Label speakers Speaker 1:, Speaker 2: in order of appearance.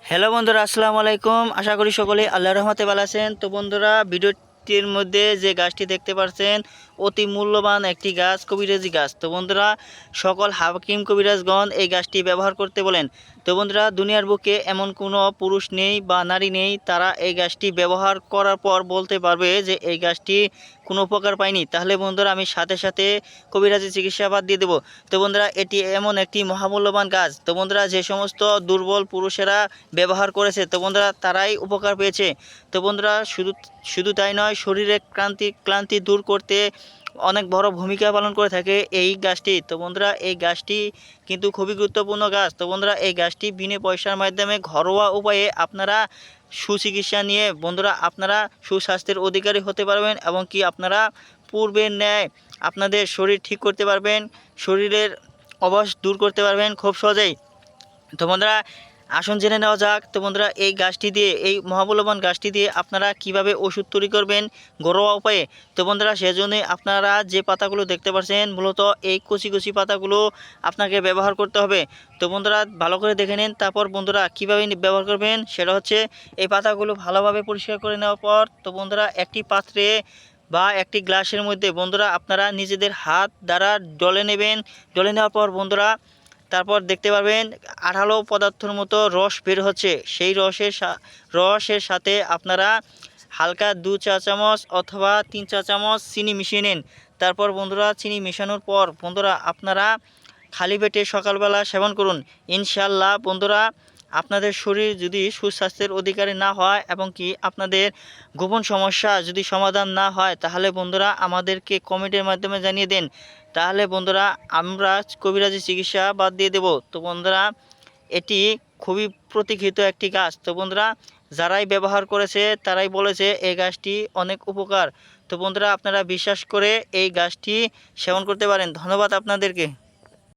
Speaker 1: Hello বন্ধুরা, আসসালামু আলাইকুম। আশা করি সকলেই আল্লাহর রহমতে ভালো আছেন। তো বন্ধুরা, ভিডিওটির মধ্যে যে গাছটি দেখতে পাচ্ছেন অতি মূল্যবান একটি গাছ, কবিরাজি গাছ। তো বন্ধুরা, সকল হাকিম কবিরাজগণ এই গাছটি ব্যবহার করতে বলেন। তো বন্ধুরা, দুনিয়ার বুকে এমন কোনো পুরুষ নেই বা নারী নেই তারা এই গাছটি ব্যবহার করার পর বলতে পারবে যে এই গাছটি কোনো উপকার পায়নি। তাহলে বন্ধুরা, আমি সাথে সাথে কবিরাজি চিকিৎসা বাদ দিয়ে দেবো। তো বন্ধুরা, এটি এমন একটি মহামূল্যবান গাছ। তো বন্ধুরা, যে সমস্ত দুর্বল পুরুষেরা ব্যবহার করেছে, তো বন্ধুরা তারাই উপকার পেয়েছে। তো বন্ধুরা, শুধু শুধু তাই নয়, শরীরে ক্লান্তি দূর করতে অনেক বড় ভূমিকা পালন করে থাকে এই গাছটি। তো বন্ধুরা, এই গাছটি কিন্তু খুবই গুরুত্বপূর্ণ গাছ। তো বন্ধুরা, এই গাছটি বিনা পয়সার মাধ্যমে ঘরোয়া উপায়ে আপনারা সুচিকিৎসা নিয়ে বন্ধুরা আপনারা সুস্বাস্থ্যের অধিকারী হতে পারবেন এবং কি আপনারা পূর্বের ন্যায় আপনাদের শরীর ঠিক করতে পারবেন, শরীরের অবশ দূর করতে পারবেন খুব সহজেই। তো বন্ধুরা, আসুন জেনে নেওয়া যাক। তো বন্ধুরা, এই গাছটি দিয়ে, এই মহামূল্যবান গাছটি দিয়ে আপনারা কিভাবে ওষুধ তৈরি করবেন ঘরোয়া উপায়ে। তো বন্ধুরা, সেজন্যই আপনারা যে পাতাগুলো দেখতে পাচ্ছেন, মূলত এই কচি কচি পাতাগুলো আপনাকে ব্যবহার করতে হবে। তো বন্ধুরা, ভালো করে দেখে নিন। তারপর বন্ধুরা কীভাবে ব্যবহার করবেন সেটা হচ্ছে, এই পাতাগুলো ভালোভাবে পরিষ্কার করে নেওয়ার পর তো বন্ধুরা একটি পাত্রে বা একটি গ্লাসের মধ্যে বন্ধুরা আপনারা নিজেদের হাত দ্বারা ডলে নেবেন। ডলে নেওয়ার পর বন্ধুরা, তারপর দেখতে পারবেন আঠালো পদার্থের মতো রস বের হচ্ছে। সেই রসের সাথে আপনারা হালকা 2 চা চামচ অথবা 3 চা চামচ চিনি মিশিয়ে নিন। তারপর বন্ধুরা, চিনি মেশানোর পর বন্ধুরা আপনারা খালি পেটে সকালবেলা সেবন করুন। ইনশাল্লাহ বন্ধুরা, আপনাদের শরীর যদি সুস্বাস্থ্যের অধিকারী না হয় এবং কি আপনাদের গোপন সমস্যা যদি সমাধান না হয়, তাহলে বন্ধুরা আমাদেরকে কমেন্টের মাধ্যমে জানিয়ে দেন। তাহলে বন্ধুরা আমরা কবিরাজি চিকিৎসা বাদ দিয়ে দেব। তো বন্ধুরা, এটি খুবই প্রতীক্ষিত একটি গাছ। তো বন্ধুরা, যারাই ব্যবহার করেছে তারাই বলেছে এই গাছটি অনেক উপকার। তো বন্ধুরা, আপনারা বিশ্বাস করে এই গাছটি সেবন করতে পারেন। ধন্যবাদ আপনাদেরকে।